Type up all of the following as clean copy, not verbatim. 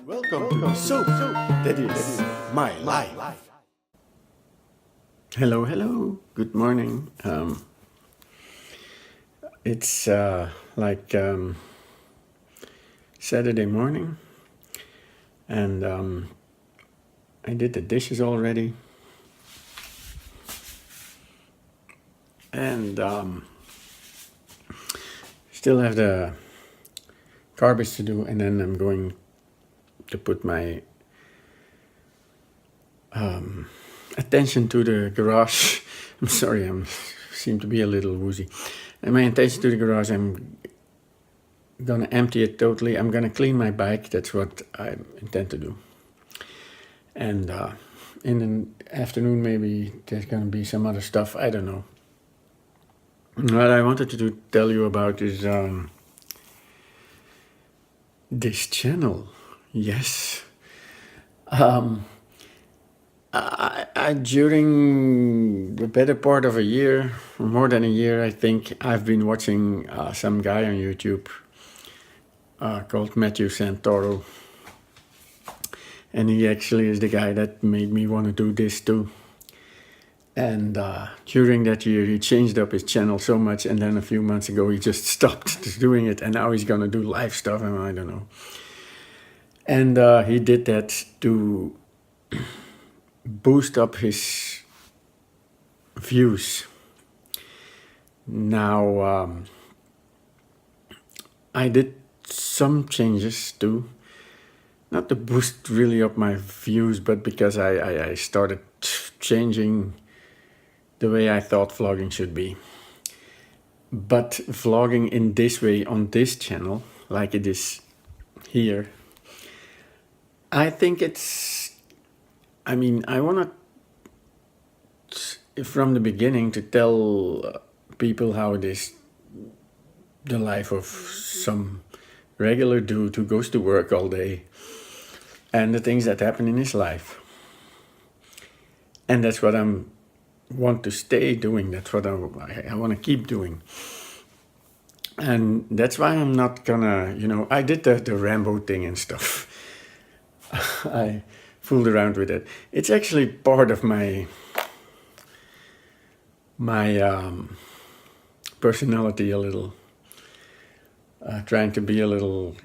Welcome to the soap that is my life. Hello, hello. Good morning. It's like Saturday morning, and I did the dishes already, and still have the garbage to do, and then I'm going to put my attention to the garage. I'm sorry, I seem to be a little woozy. And my attention to the garage, I'm gonna empty it totally. I'm gonna clean my bike. That's what I intend to do. And in the afternoon, maybe there's gonna be some other stuff. I don't know. What I wanted to tell you about is this channel. Yes. During the better part of a year, more than a year, I think, I've been watching some guy on YouTube called Matthew Santoro. And he actually is the guy that made me want to do this too. And during that year, he changed up his channel so much. And then a few months ago, he just stopped doing it. And now he's going to do live stuff, and I don't know. And he did that to boost up his views. Now, I did some changes too. Not to boost really up my views, but because I started changing the way I thought vlogging should be. But vlogging in this way on this channel, like it is here, I think I want to, from the beginning, to tell people how it is the life of some regular dude who goes to work all day and the things that happen in his life. And that's what I want to stay doing. That's what I want to keep doing. And that's why I'm not gonna, I did the Rambo thing and stuff. I fooled around with it. It's actually part of my personality a little. Trying to be a little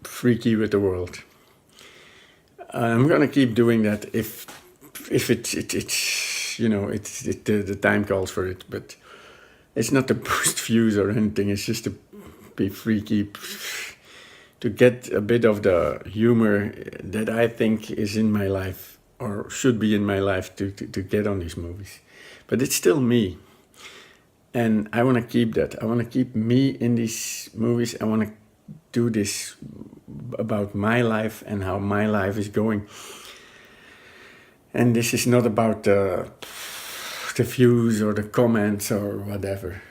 freaky with the world. I'm gonna keep doing that if the time calls for it. But it's not to boost views or anything. It's just to be freaky, to get a bit of the humor that I think is in my life, or should be in my life, to get on these movies. But it's still me. And I want to keep that. I want to keep me in these movies. I want to do this about my life and how my life is going. And this is not about the views or the comments or whatever.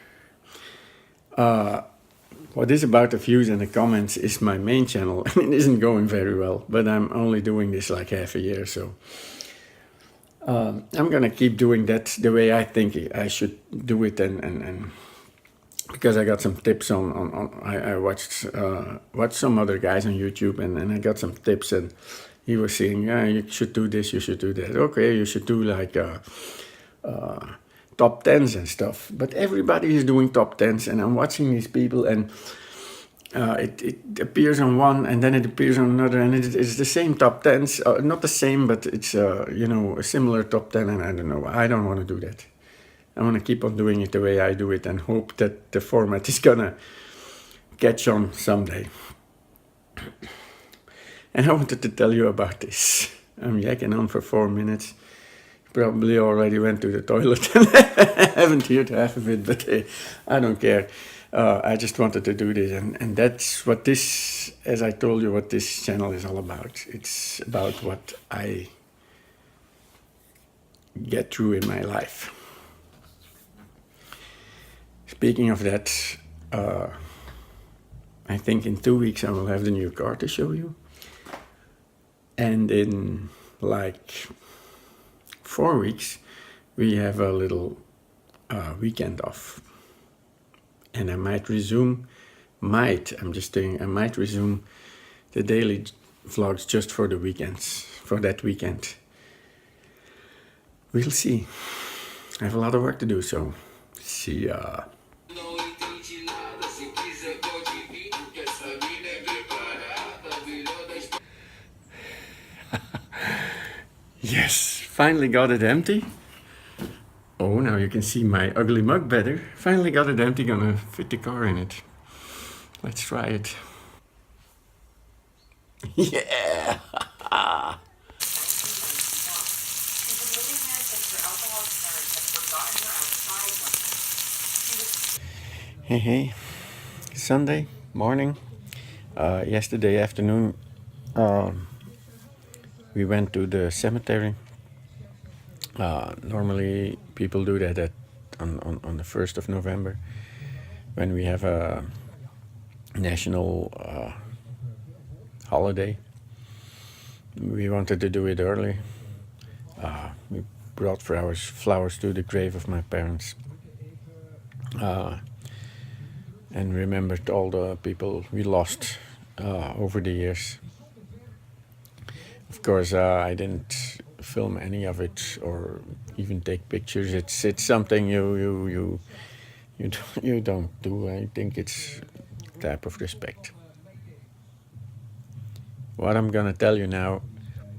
What is about the views and the comments is my main channel. It isn't going very well, but I'm only doing this like half a year, so I'm gonna keep doing that the way I think I should do it, and because I got some tips I watched some other guys on YouTube, and I got some tips, and he was saying, yeah, you should do this, you should do that. Okay, you should do like top 10s and stuff. But everybody is doing top 10s, and I'm watching these people, and it appears on one, and then it appears on another, and it's the same top 10s. Not the same, but it's a similar top 10, and I don't know. I don't want to do that. I want to keep on doing it the way I do it, and hope that the format is gonna catch on someday. And I wanted to tell you about this. I'm yakking on for 4 minutes. Probably already went to the toilet and haven't heard half of it, but hey, I don't care. I just wanted to do this, and that's what this, as I told you, what this channel is all about. It's about what I get through in my life. Speaking of that, I think in 2 weeks I will have the new car to show you. And in like 4 weeks, we have a little weekend off. And I might resume the daily vlogs just for the weekends, for that weekend. We'll see. I have a lot of work to do, so see ya. Yes, finally got it empty. Oh, now you can see my ugly mug better. Finally got it empty, gonna fit the car in it. Let's try it. Yeah! Hey, Sunday morning. Yesterday afternoon, we went to the cemetery. Normally, people do that on the 1st of November, when we have a national holiday. We wanted to do it early. We brought flowers to the grave of my parents. And remembered all the people we lost over the years. Of course, I didn't film any of it or even take pictures. It's something you don't do. I think it's a type of respect. What I'm gonna tell you now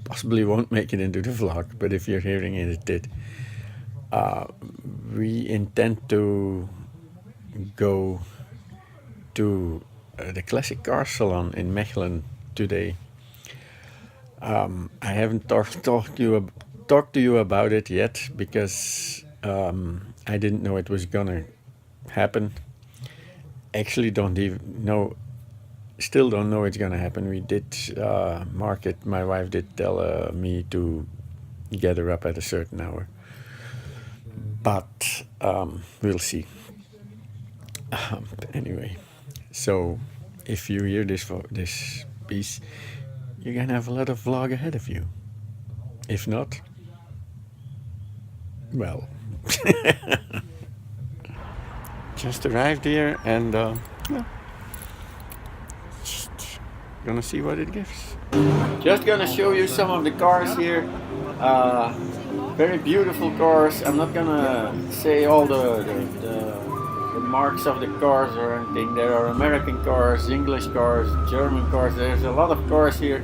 possibly won't make it into the vlog, but if you're hearing it, it did. We intend to go to the classic car salon in Mechelen today. I haven't talked to you about it yet because I didn't know it was gonna happen. Actually, still don't know it's gonna happen. We did mark it. My wife did tell me to gather up at a certain hour, but we'll see. Anyway. So, if you hear this piece, you're gonna have a lot of vlog ahead of you. If not, well, just arrived here and just gonna see what it gives. Just gonna show you some of the cars here. Very beautiful cars. I'm not gonna say all the marks of the cars or anything. There are American cars, English cars, German cars. There's a lot of cars here.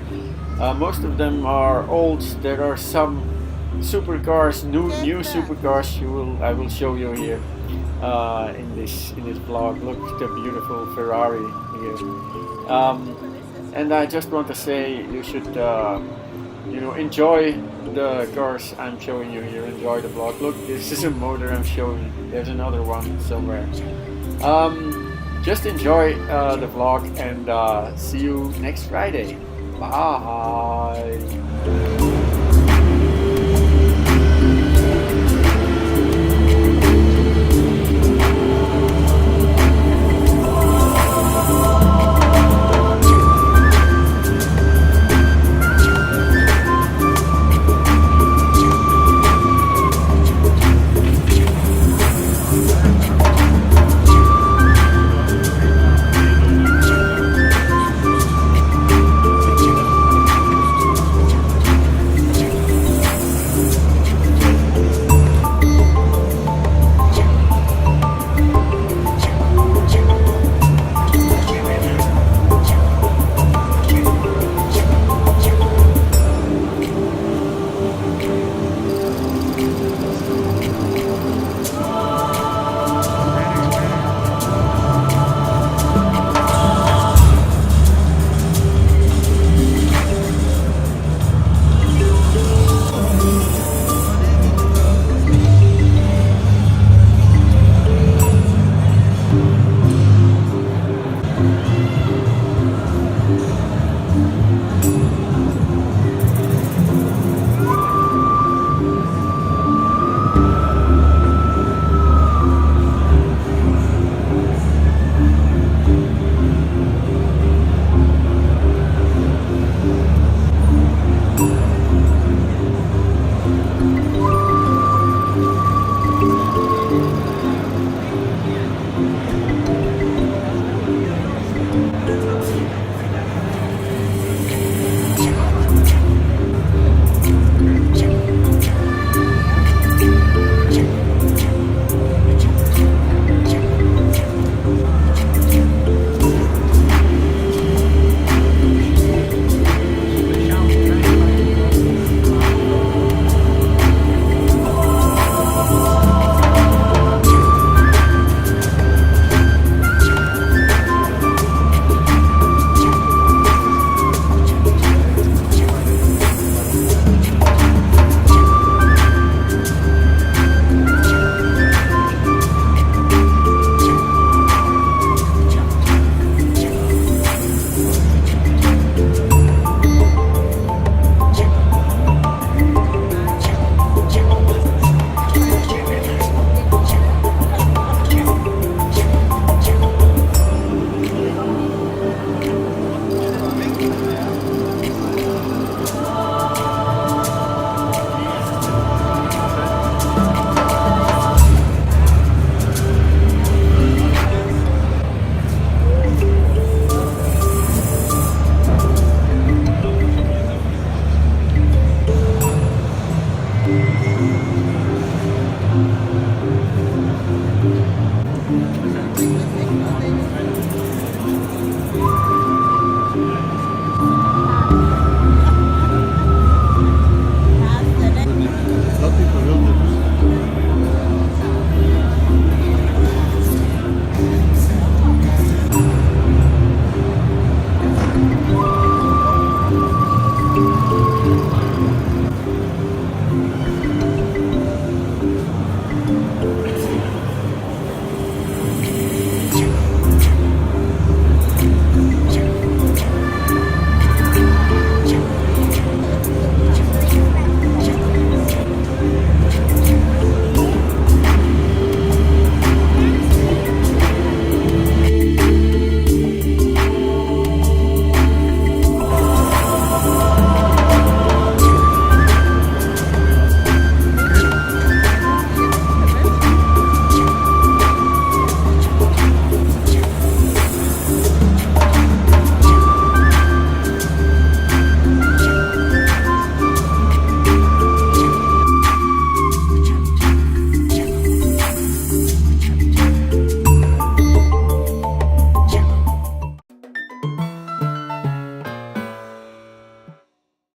Most of them are old. There are some supercars, new supercars. I will show you here in this vlog. Look at the beautiful Ferrari here. And I just want to say you should enjoy the cars I'm showing you here. Enjoy the vlog. Look, this is a motor I'm showing. There's another one somewhere. Just enjoy the vlog and see you next Friday. Bye.